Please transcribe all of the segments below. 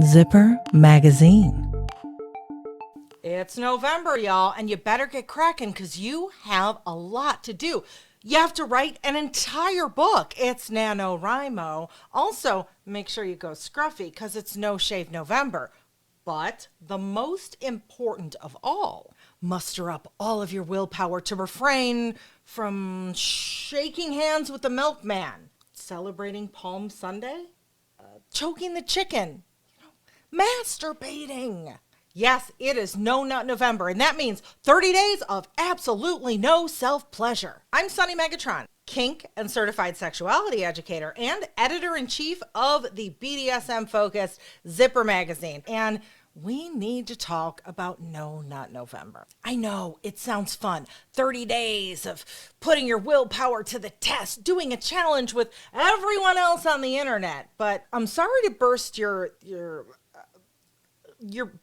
Zipper Magazine. It's November, y'all, and you better get cracking because you have a lot to do. You have to write an entire book. It's NaNoWriMo. Also, make sure you go scruffy because it's No Shave November. But the most important of all, muster up all of your willpower to refrain from shaking hands with the milkman, celebrating Palm Sunday, choking the chicken, masturbating. Yes, it is No Nut November, and that means 30 days of absolutely no self-pleasure. I'm Sunny Megatron, kink and certified sexuality educator and editor-in-chief of the BDSM-focused Zipper Magazine. And we need to talk about No Nut November. I know, it sounds fun. 30 days of putting your willpower to the test, doing a challenge with everyone else on the internet. But I'm sorry to burst your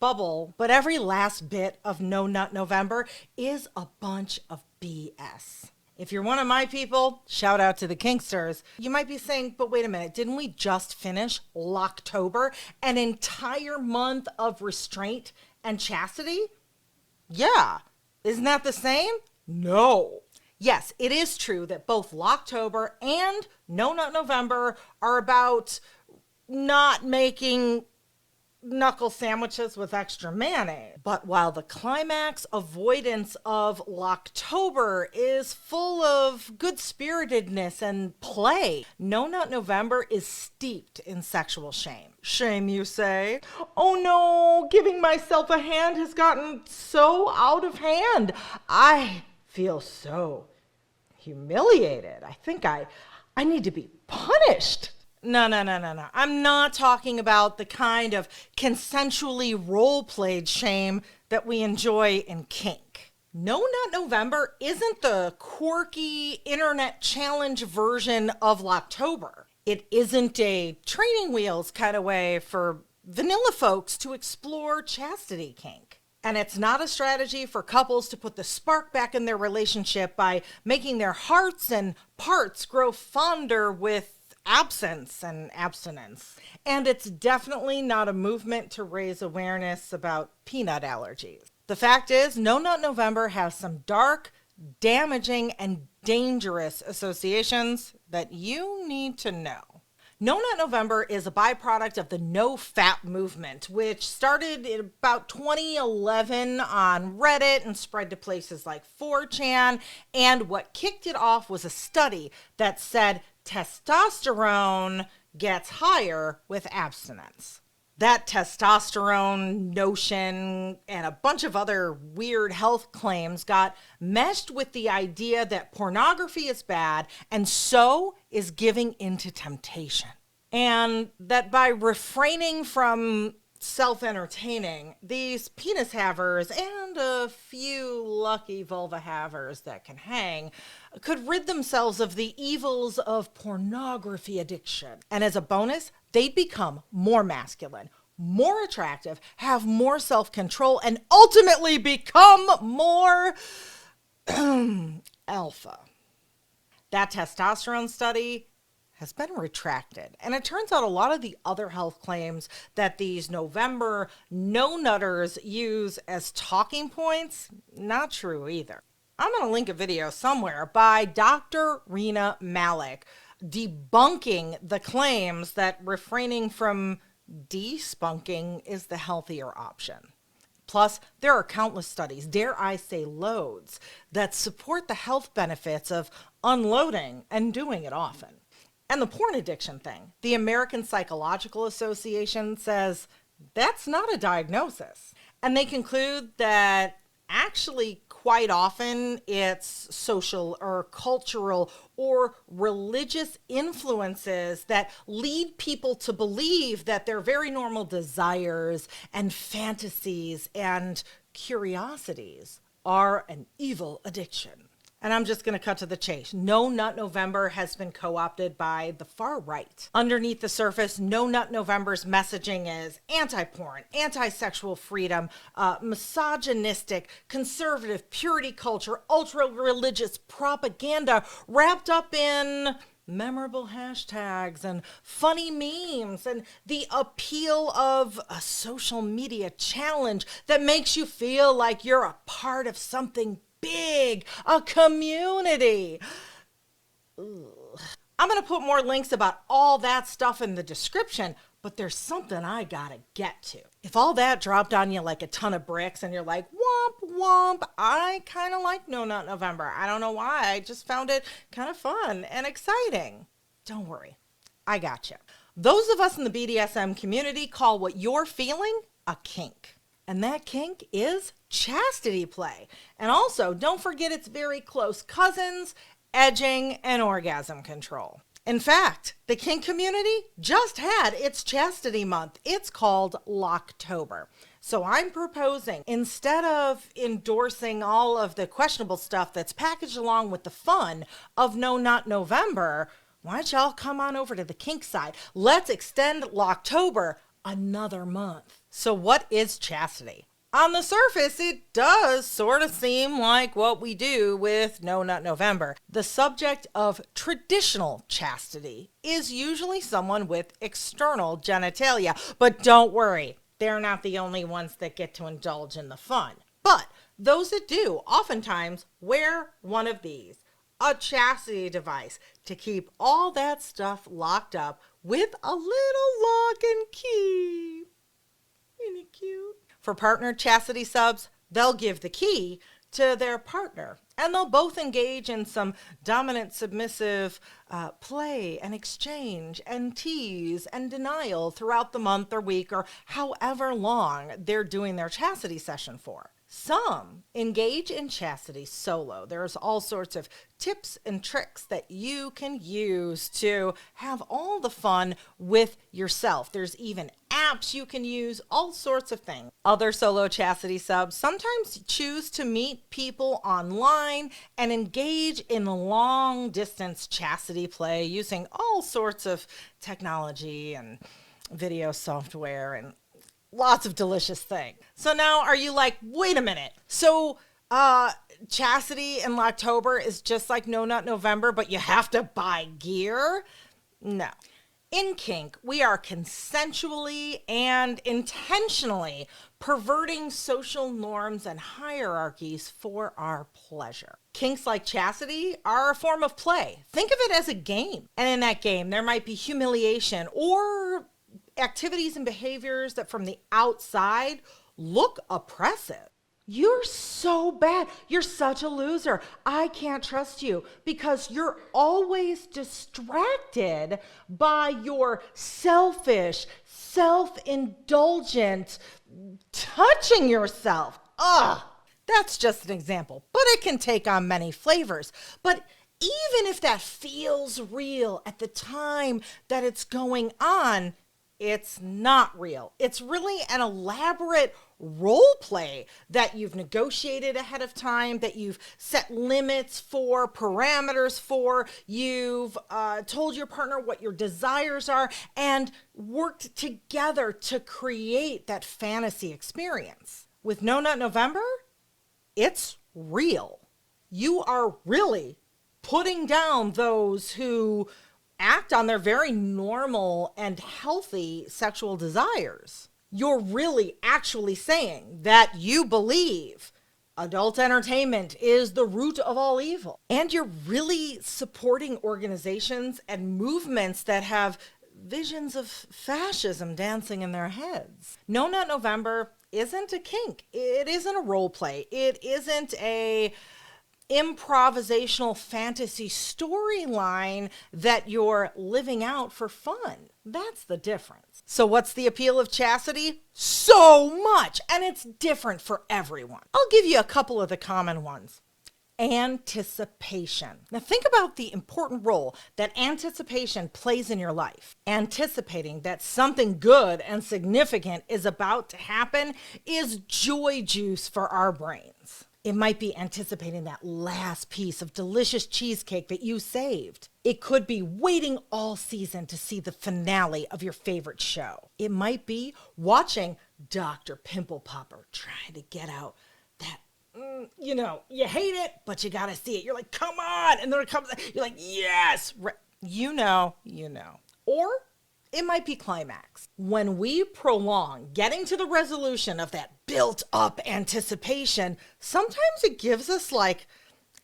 bubble, but every last bit of No Nut November is a bunch of BS. If you're one of my people, shout out to the Kinksters. You might be saying, but wait a minute, didn't we just finish Locktober, an entire month of restraint and chastity? Yeah. Isn't that the same? No. Yes, it is true that both Locktober and No Nut November are about not making knuckle sandwiches with extra mayonnaise. But while the climax avoidance of Locktober is full of good-spiritedness and play, No Nut November is steeped in sexual shame. Shame, you say? Oh no, giving myself a hand has gotten so out of hand. I feel so humiliated. I think I need to be punished. No. I'm not talking about the kind of consensually role-played shame that we enjoy in kink. No Nut November isn't the quirky internet challenge version of Locktober. It isn't a training wheels kind of way for vanilla folks to explore chastity kink. And it's not a strategy for couples to put the spark back in their relationship by making their hearts and parts grow fonder with absence and abstinence. And it's definitely not a movement to raise awareness about peanut allergies. The fact is, No Nut November has some dark, damaging, and dangerous associations that you need to know. No Nut November is a byproduct of the No Fap movement, which started in about 2011 on Reddit and spread to places like 4chan. And what kicked it off was a study that said testosterone gets higher with abstinence. That testosterone notion and a bunch of other weird health claims got meshed with the idea that pornography is bad and so is giving into temptation. And that by refraining from self-entertaining, these penis havers and a few lucky vulva havers that can hang could rid themselves of the evils of pornography addiction. And as a bonus, they'd become more masculine, more attractive, have more self-control, and ultimately become more alpha. That testosterone study has been retracted. And it turns out a lot of the other health claims that these November no-nutters use as talking points, not true either. I'm going to link a video somewhere by Dr. Rena Malik debunking the claims that refraining from despunking is the healthier option. Plus, there are countless studies, dare I say loads, that support the health benefits of unloading and doing it often. And the porn addiction thing, the American Psychological Association says that's not a diagnosis. And they conclude that actually quite often it's social or cultural or religious influences that lead people to believe that their very normal desires and fantasies and curiosities are an evil addiction. And I'm just going to cut to the chase. No Nut November has been co-opted by the far right. Underneath the surface, No Nut November's messaging is anti-porn, anti-sexual freedom, misogynistic, conservative, purity culture, ultra-religious propaganda wrapped up in memorable hashtags and funny memes and the appeal of a social media challenge that makes you feel like you're a part of something big, a community. Ugh. I'm going to put more links about all that stuff in the description, but there's something I gotta get to. If all that dropped on you like a ton of bricks and you're like, womp, womp, I kind of like No Nut November. I don't know why. I just found it kind of fun and exciting. Don't worry. I got you. Those of us in the BDSM community call what you're feeling a kink. And that kink is chastity play. And also, don't forget its very close cousins, edging, and orgasm control. In fact, the kink community just had its chastity month. It's called Locktober. So I'm proposing, instead of endorsing all of the questionable stuff that's packaged along with the fun of No Nut November, why don't y'all come on over to the kink side? Let's extend Locktober another month. So what is chastity? On the surface, it does sort of seem like what we do with No Nut November. The subject of traditional chastity is usually someone with external genitalia. But don't worry, they're not the only ones that get to indulge in the fun. But those that do oftentimes wear one of these, a chastity device, to keep all that stuff locked up with a little lock and key. Isn't it cute? For partner chastity subs, they'll give the key to their partner, and they'll both engage in some dominant submissive play and exchange and tease and denial throughout the month or week or however long they're doing their chastity session for. Some engage in chastity solo. There's all sorts of tips and tricks that you can use to have all the fun with yourself. There's even apps you can use, all sorts of things. Other solo chastity subs sometimes choose to meet people online and engage in long distance chastity play using all sorts of technology and video software and lots of delicious things. So now are you like, wait a minute. So chastity in Locktober is just like No Nut November, but you have to buy gear? No. In kink, we are consensually and intentionally perverting social norms and hierarchies for our pleasure. Kinks like chastity are a form of play. Think of it as a game. And in that game, there might be humiliation or activities and behaviors that from the outside look oppressive. You're so bad. You're such a loser. I can't trust you because you're always distracted by your selfish, self-indulgent touching yourself. Ugh. That's just an example, but it can take on many flavors. But even if that feels real at the time that it's going on, it's not real. It's really an elaborate role play that you've negotiated ahead of time, that you've set limits for, parameters for, you've told your partner what your desires are, and worked together to create that fantasy experience. With No Nut November, it's real. You are really putting down those who act on their very normal and healthy sexual desires. You're really actually saying that you believe adult entertainment is the root of all evil. And you're really supporting organizations and movements that have visions of fascism dancing in their heads. No Nut November isn't a kink. It isn't a role play. It isn't a improvisational fantasy storyline that you're living out for fun. That's the difference. So what's the appeal of chastity? So much, and it's different for everyone. I'll give you a couple of the common ones. Anticipation. Now think about the important role that anticipation plays in your life. Anticipating that something good and significant is about to happen is joy juice for our brains. It might be anticipating that last piece of delicious cheesecake that you saved. It could be waiting all season to see the finale of your favorite show. It might be watching Dr. Pimple Popper trying to get out that, you hate it, but you gotta see it. You're like, come on. And then it comes, you're like, yes. You know. Or it might be climax. When we prolong getting to the resolution of that built up anticipation, sometimes it gives us like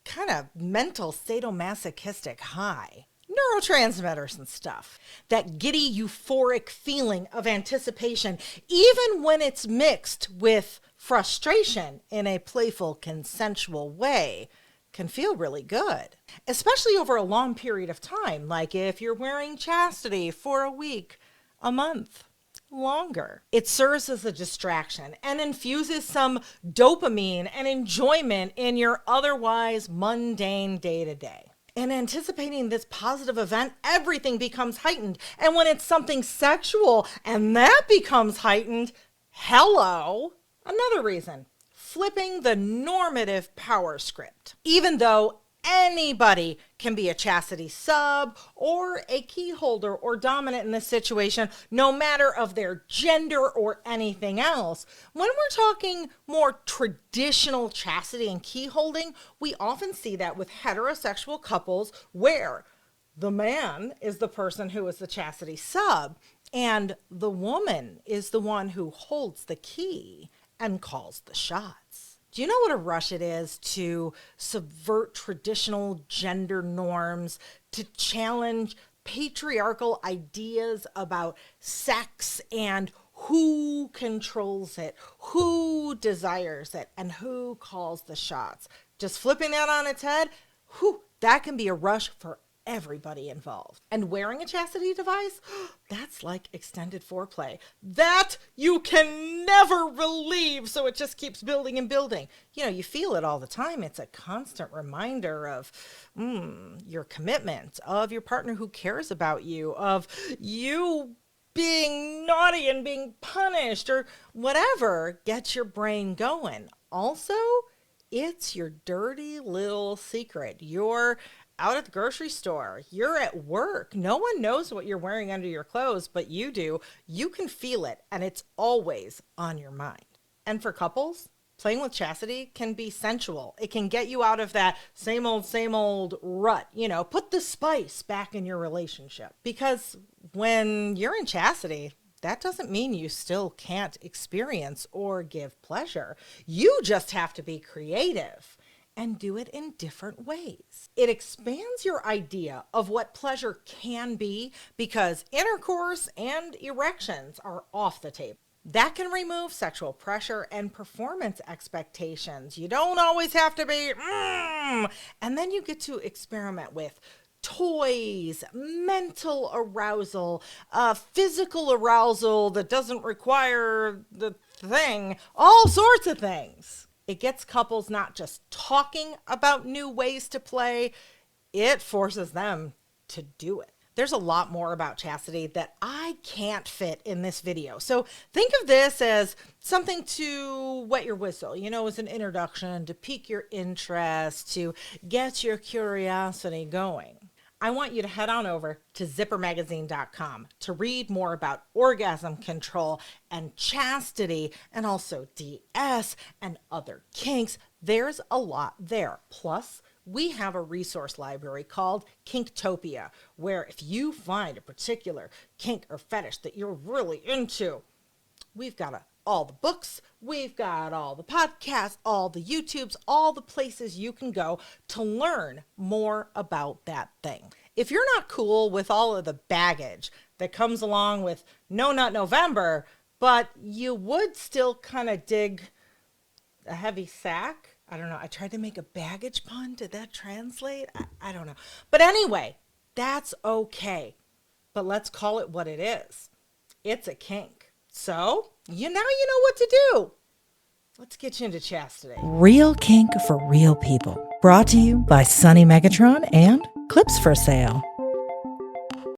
kind of mental sadomasochistic high. Neurotransmitters and stuff. That giddy, euphoric feeling of anticipation, even when it's mixed with frustration in a playful, consensual way, can feel really good, especially over a long period of time, like if you're wearing chastity for a week, a month, longer. It serves as a distraction and infuses some dopamine and enjoyment in your otherwise mundane day-to-day. In anticipating this positive event, everything becomes heightened. And when it's something sexual and that becomes heightened, hello, another reason. Flipping the normative power script. Even though anybody can be a chastity sub or a key holder or dominant in this situation, no matter of their gender or anything else, when we're talking more traditional chastity and key holding, we often see that with heterosexual couples where the man is the person who is the chastity sub and the woman is the one who holds the key and calls the shots. Do you know what a rush it is to subvert traditional gender norms, to challenge patriarchal ideas about sex and who controls it, who desires it, and who calls the shots? Just flipping that on its head, that can be a rush for everybody involved. And wearing a chastity device, that's like extended foreplay that you can never relieve, so it just keeps building and building. You know, you feel it all the time. It's a constant reminder of your commitment, of your partner who cares about you, of you being naughty and being punished or whatever gets your brain going. Also, it's your dirty little secret. You're out at the grocery store, you're at work, no one knows what you're wearing under your clothes, but you do. You can feel it, and it's always on your mind. And for couples, playing with chastity can be sensual. It can get you out of that same old rut, put the spice back in your relationship. Because when you're in chastity, that doesn't mean you still can't experience or give pleasure. You just have to be creative and do it in different ways. It expands your idea of what pleasure can be because intercourse and erections are off the table. That can remove sexual pressure and performance expectations. You don't always have to be, and then you get to experiment with toys, mental arousal, physical arousal that doesn't require the thing, all sorts of things. It gets couples not just talking about new ways to play, it forces them to do it. There's a lot more about chastity that I can't fit in this video. So think of this as something to wet your whistle, as an introduction, to pique your interest, to get your curiosity going. I want you to head on over to zippermagazine.com to read more about orgasm control and chastity and also DS and other kinks. There's a lot there. Plus, we have a resource library called Kinktopia, where if you find a particular kink or fetish that you're really into, we've got all the books, we've got all the podcasts, all the YouTubes, all the places you can go to learn more about that thing. If you're not cool with all of the baggage that comes along with No Nut November, but you would still kind of dig a heavy sack, I don't know. I tried to make a baggage pun. Did that translate? I don't know. But anyway, that's okay. But let's call it what it is. It's a kink. So, now you know what to do. Let's get you into chastity. Real kink for real people. Brought to you by Sunny Megatron and Clips for Sale.